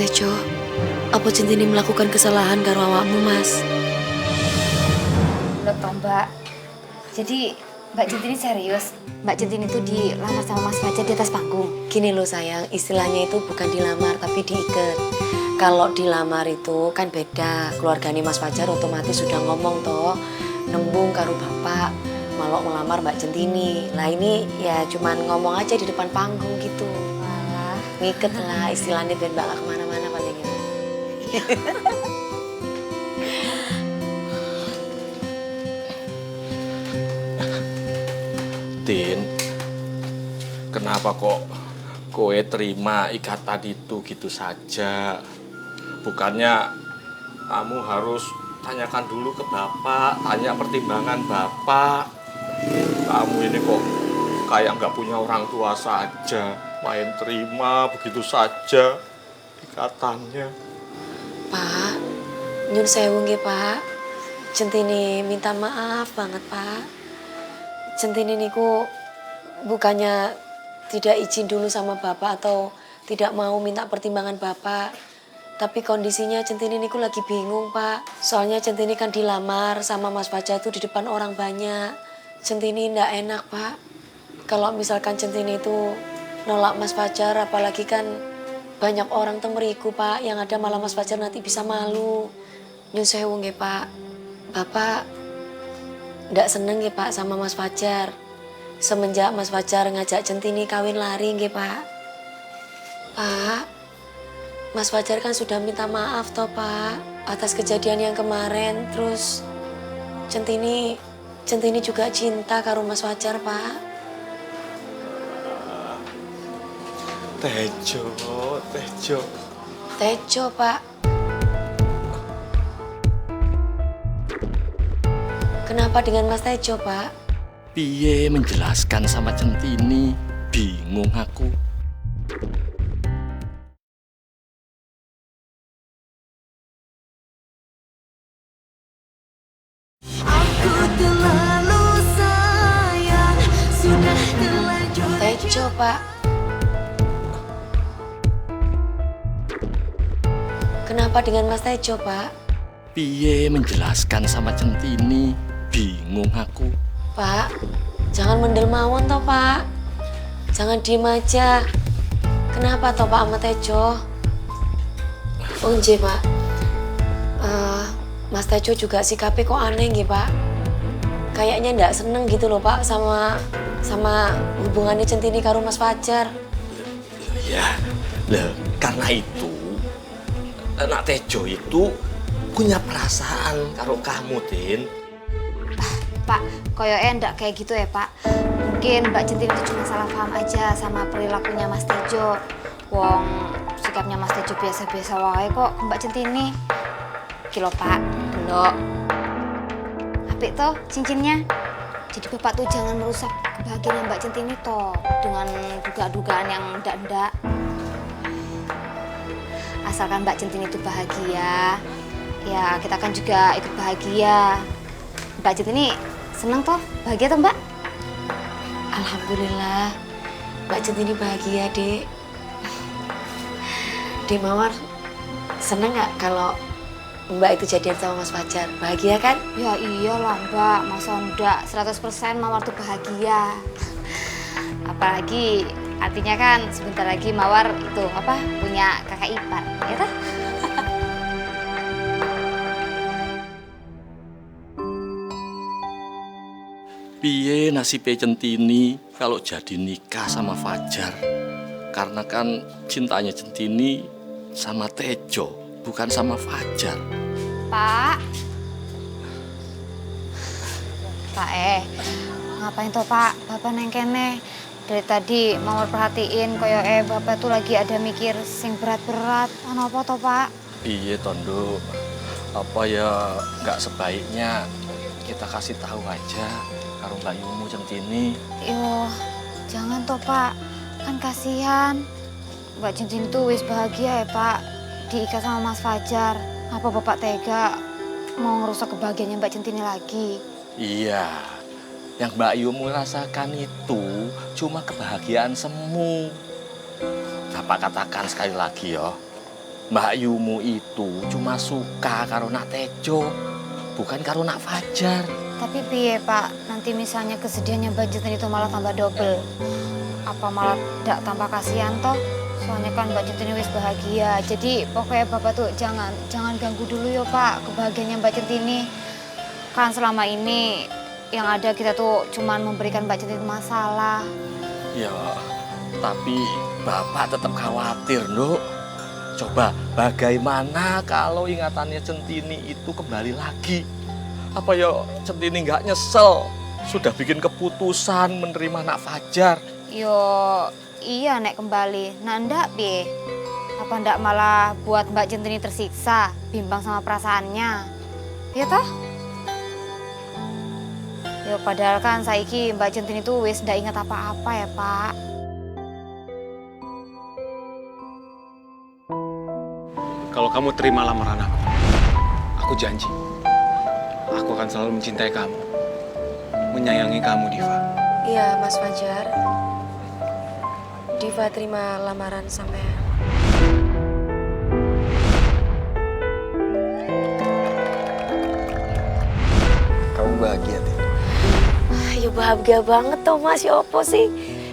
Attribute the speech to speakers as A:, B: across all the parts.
A: Tejo, apa Centini melakukan kesalahan karo awakmu, Mas?
B: Loh toh Mbak, jadi Mbak Centini serius? Mbak Centini itu dilamar sama Mas Fajar di atas panggung?
A: Gini loh sayang, istilahnya itu bukan dilamar tapi diikat. Kalau dilamar itu kan beda. Keluarganya Mas Fajar otomatis sudah ngomong toh, nembung karo bapak, malah melamar Mbak Centini. Lah ini ya cuman ngomong aja di depan panggung gitu.
B: Malah.
A: Ngiket lah istilahnya biar mbak gak kemana-mana paling gitu.
C: Din, kenapa kok kowe terima ikatan itu gitu saja? Bukannya kamu harus tanyakan dulu ke bapak, tanya pertimbangan bapak. Kamu ini kok kayak nggak punya orang tua saja, main terima begitu saja ikatannya.
A: Pak, nyun sewu nggih Pak. Centini minta maaf banget Pak. Centini niku bukannya tidak izin dulu sama bapak atau tidak mau minta pertimbangan bapak. Tapi kondisinya Centini niku lagi bingung Pak. Soalnya Centini kan dilamar sama Mas Fajar tuh di depan orang banyak. Centini ndak enak Pak. Kalau misalkan Centini itu nolak Mas Fajar, apalagi kan banyak orang temeriku Pak. Yang ada malah Mas Fajar nanti bisa malu. Nyun sewu nggih Pak. Bapak ndak seneng nggih Pak sama Mas Fajar. Semenjak Mas Fajar ngajak Centini kawin lari nggih Pak. Pak, Mas Fajar kan sudah minta maaf toh Pak atas kejadian yang kemarin. Terus Centini juga cinta karo Mas Fajar Pak.
C: Tejo.
A: Tejo Pak. Kenapa dengan Mas Tejo Pak?
C: Piye menjelaskan sama Centini, bingung aku.
A: Tejo Pak. Kenapa dengan Mas Tejo Pak?
C: Piye menjelaskan sama Centini, bingung aku.
A: Pak, jangan mendel mawon toh Pak. Jangan diem aja. Kenapa toh Pak sama Tejo? Oh nggih Pak. Mas Tejo juga sikapnya kok aneh nggih Pak. Kayaknya ndak seneng gitu loh Pak sama hubungannya Centini karo Mas Fajar.
C: Ya, karena itu anak Tejo itu punya perasaan karo kamu, Din.
B: Pak, koyoke ndak kayak gitu ya Pak. Mungkin Mbak Centini itu cuma salah paham aja sama perilakunya Mas Tejo. Wong sikapnya Mas Tejo biasa-biasa wae kok ke Mbak Centini. Kilo Pak, delok. Apik toh cincinnya. Jadi Bapak tuh jangan merusak kebahagiaan Mbak Centini toh dengan duga-dugaan yang ndak-ndak. Asalkan Mbak Centini itu bahagia, ya kita kan juga ikut bahagia. Mbak Centini senang toh, bahagia toh Mbak?
A: Alhamdulillah. Mbak Centini bahagia, Dek. Dek Mawar, seneng gak kalau Mbak itu jadian sama Mas Fajar? Bahagia kan?
B: Ya iyalah Mbak, masa enggak 100% Mawar tuh bahagia. Apalagi artinya kan sebentar lagi Mawar itu punya kakak ipar, ya toh?
C: Piye nasib Centini kalau jadi nikah sama Fajar? Karena kan cintanya Centini sama Tejo, bukan sama Fajar.
B: Pak, ngapain toh Pak? Bapak neng kene. Dari tadi Mawar perhatiin koyo Bapak tuh lagi ada mikir sing berat-berat. Ono apa toh Pak?
C: Iya Tondo, apa ya nggak sebaiknya kita kasih tahu aja karo Mbak Yumu Centini.
B: Yo, jangan toh Pak. Kan kasihan. Mbak Centini tuh wis bahagia ya Pak. Diikat sama Mas Fajar. Apa Bapak tega mau ngerusak kebahagiaannya Mbak Centini lagi?
C: Iya, yang Mbak Yumu rasakan itu cuma kebahagiaan semu. Bapak katakan sekali lagi ya, Mbak Yumu itu cuma suka karo Nak Tejo, bukan karo Nak Fajar.
B: Tapi piye Pak, nanti misalnya kesedihannya Mbak Centini itu malah tambah double. Apa malah tidak tambah kasihan toh? Soalnya kan Mbak Centini wis bahagia. Jadi pokoknya Bapak tuh jangan ganggu dulu ya Pak kebahagiaannya Mbak Centini. Kan selama ini yang ada kita tuh cuman memberikan Mbak Centini masalah.
C: Ya, tapi Bapak tetap khawatir, Nduk. Coba bagaimana kalau ingatannya Centini itu kembali lagi? Apa ya Centini nggak nyesel sudah bikin keputusan menerima Nak Fajar?
B: Yo iya nek kembali. Nah ndak Bi. Apa ndak malah buat Mbak Centini tersiksa, bimbang sama perasaannya. Ya toh? Yo padahal kan saiki Mbak Centini tuh wis ndak ingat apa-apa ya Pak.
D: Kalau kamu terima lamaran aku janji, aku akan selalu mencintai kamu, menyayangi kamu, Diva.
A: Iya, Mas Fajar. Diva terima lamaran sampean.
E: Kamu bahagia, Teh?
A: Ya bahagia banget toh Mas, ya apa sih?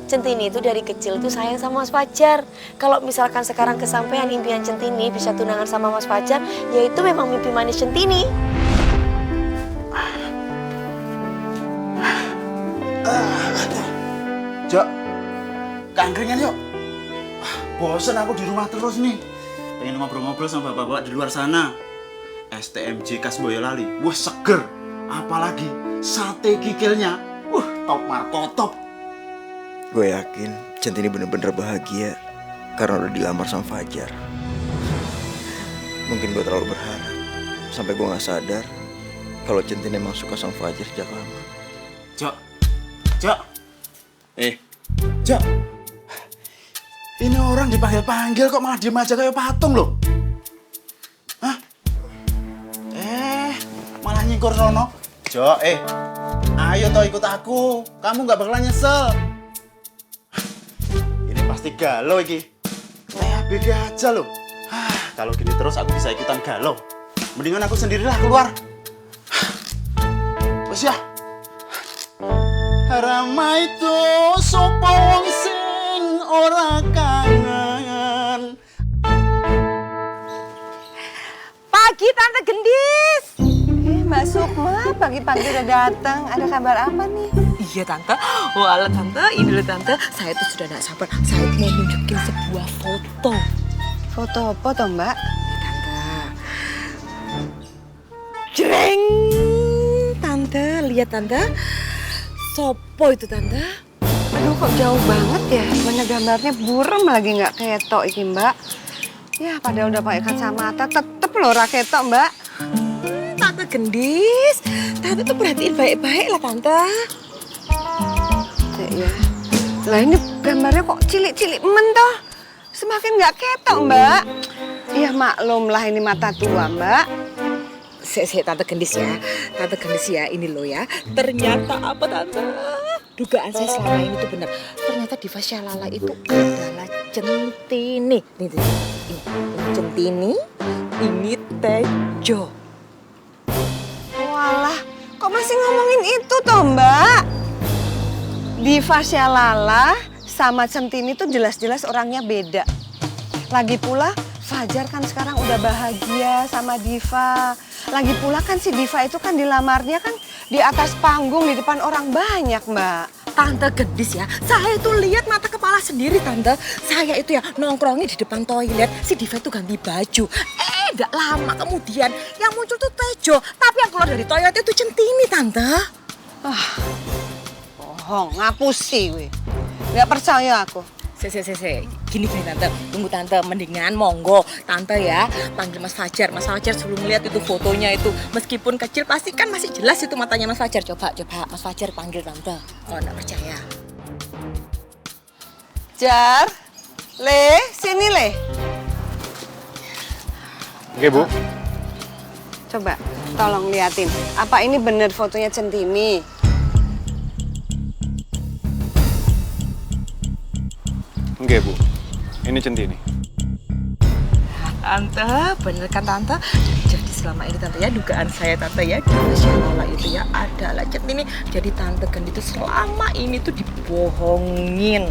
A: Centini itu dari kecil tuh sayang sama Mas Fajar. Kalau misalkan sekarang kesampaian impian Centini bisa tunangan sama Mas Fajar, ya itu memang mimpi manis Centini.
E: Jok, kangkringan yuk. Bosen aku di rumah terus nih. Pengen ngobrol-ngobrol sama bapak-bapak di luar sana. STMJ khas Boyolali, wah seger. Apalagi sate kikilnya, top markotop. Gue yakin Centini bener-bener bahagia karena udah dilamar sama Fajar. Mungkin gue terlalu berharap sampai gue gak sadar kalau Centini emang suka sama Fajar sejak lama. Jok, Jok, ini orang dipanggil-panggil kok malah diem aja kayak patung loh. Hah? Malah nyingkur sono. Jok, ayo toh ikut aku, kamu gak bakalan nyesel. Ini pasti galau iki. Kayak beda aja loh. Kalau gini terus aku bisa ikutan galau. Mendingan aku sendirilah keluar. Wes ya. Rama itu sopo wong sing ora kangen.
F: Pagi Tante Gendis. Mbak Sukma pagi-pagi udah datang. Ada kabar apa nih?
G: Iya Tante, walah Tante, ini loh Tante, saya tuh sudah gak sabar, saya mau nunjukin sebuah foto.
F: Foto apa toh Mbak?
G: Tante, jreng, Tante, lihat Tante, sopo itu Tante?
F: Aduh kok jauh banget ya. Mana gambarnya burem lagi nggak ketok iki Mbak. Ya padahal udah pakai kacamata, tetep loh ra ketok Mbak.
G: Tante Gendis, Tante tuh perhatiin baik-baik lah Tante.
F: Ya. Lah ini gambarnya kok cilik-cilik men toh. Semakin nggak ketok Mbak. Ya maklum lah ini mata tua Mbak.
G: Tante Gendis ya, Tante Gendis ya, ini loh ya. Ternyata apa Tante? Dugaan saya selama ini tuh benar. Ternyata Diva Syalala itu adalah Centini. Ini Centini, ini Tejo.
F: Walah, kok masih ngomongin itu toh Mbak? Diva Syalala sama Centini tuh jelas-jelas orangnya beda. Lagi pula Fajar kan sekarang udah bahagia sama Diva. Lagi pula kan si Diva itu kan dilamarnya kan di atas panggung di depan orang banyak Mbak.
G: Tante Gendis ya, saya itu lihat mata kepala sendiri Tante. Saya itu ya nongkrongnya di depan toilet, si Diva itu ganti baju. Gak lama kemudian yang muncul tuh Tejo. Tapi yang keluar dari toilet itu Centini Tante.
F: Bohong, ngapusi gue. Gak percaya aku.
G: Gini Tante, tunggu Tante, mendingan monggo Tante ya panggil Mas Fajar. Mas Fajar sebelum lihat itu fotonya itu, meskipun kecil pasti kan masih jelas itu matanya Mas Fajar. Coba Mas Fajar panggil Tante, kalau nggak percaya.
F: Jar, Le, sini Le.
D: Oke, Bu.
F: Coba, tolong liatin. Apa ini bener fotonya Centini?
D: Oke, Bu. Ini Centini.
G: Tante, bener kan Tante? Jadi selama ini Tante ya, dugaan saya Tante ya, di Fasya Lala itu ya adalah Centini. Jadi Tante Gendis itu selama ini tuh dibohongin.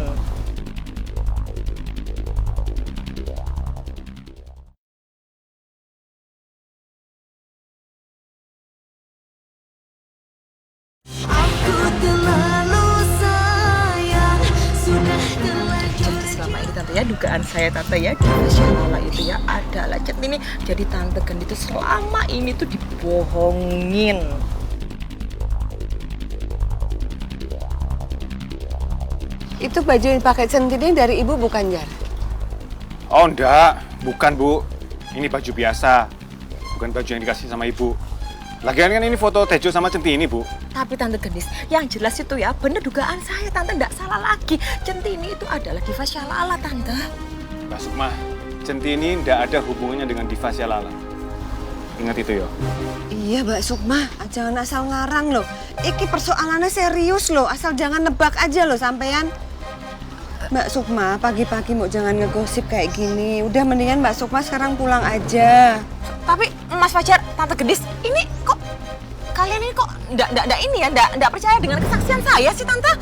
G: Jadi selama ini Tante ya, dugaan saya Tante ya, di Fasya Lala itu ya adalah Centini. Jadi Tante Gendis itu selama ini tuh dibohongin.
F: Itu baju yang pakai Centini dari ibu bukan, Jar?
D: Oh enggak, bukan Bu. Ini baju biasa. Bukan baju yang dikasih sama Ibu. Lagian kan ini foto Tejo sama Centini, Bu.
G: Tapi Tante Gendis, yang jelas itu ya bener dugaan saya, Tante nggak salah lagi. Centini itu adalah Diva Syalala, Tante.
D: Mbak Sukma, Centini ndak ada hubungannya dengan Diva Syalala. Ingat itu ya.
F: Iya, Mbak Sukma, jangan asal ngarang loh. Iki persoalannya serius loh, asal jangan nebak aja loh sampean. Mbak Sukma, pagi-pagi mau jangan ngegosip kayak gini. Udah mendingan Mbak Sukma sekarang pulang aja.
G: Tapi Mas Fajar, Tante Gendis, ini kok kalian ini kok ndak ini ya, ndak percaya dengan kesaksian saya sih Tante.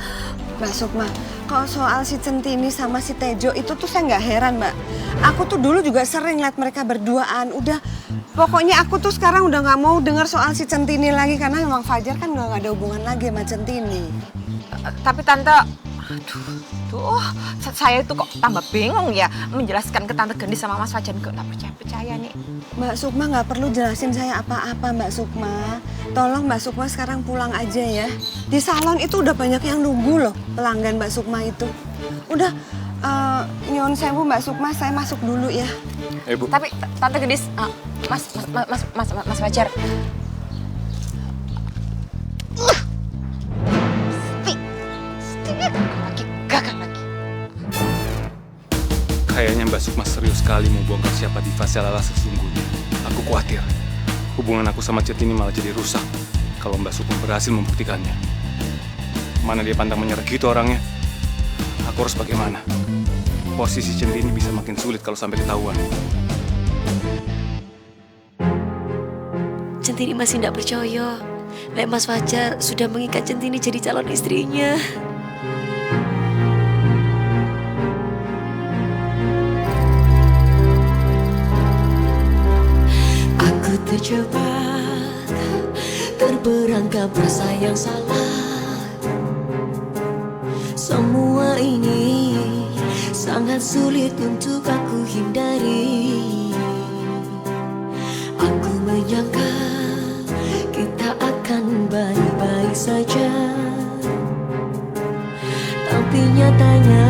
F: Mbak Sukma, kalau soal si Centini sama si Tejo itu tuh saya nggak heran, Mbak. Aku tuh dulu juga sering lihat mereka berduaan. Udah, pokoknya aku tuh sekarang udah nggak mau dengar soal si Centini lagi karena memang Fajar kan nggak ada hubungan lagi sama Centini.
G: Tapi Tante, aduh, saya itu kok tambah bingung ya menjelaskan ke Tante Gendis sama Mas Fajar, kok nggak percaya nih.
F: Mbak Sukma nggak perlu jelasin saya apa-apa, Mbak Sukma. Tolong Mbak Sukma sekarang pulang aja ya. Di salon itu udah banyak yang nunggu loh, pelanggan Mbak Sukma itu. Udah, nyon sewu Mbak Sukma, saya masuk dulu ya.
D: Bu.
G: Tapi Tante Gendis, Mas Fajar. Gagal lagi.
D: Kayaknya Mbak Sukma serius sekali mau bongkar siapa Diva Syalala sesungguhnya. Aku khawatir hubungan aku sama Centini malah jadi rusak kalau Mbak Sukma berhasil membuktikannya. Mana dia pantang menyerah gitu orangnya. Aku harus bagaimana? Posisi Centini bisa makin sulit kalau sampai ketahuan.
A: Centini masih tidak percaya. Lek Mas Fajar sudah mengikat Centini jadi calon istrinya. Aku terjebak, terperangkap rasa yang salah. Semua ini sangat sulit untuk aku hindari. Aku menyangka kita akan baik-baik saja, tapi nyatanya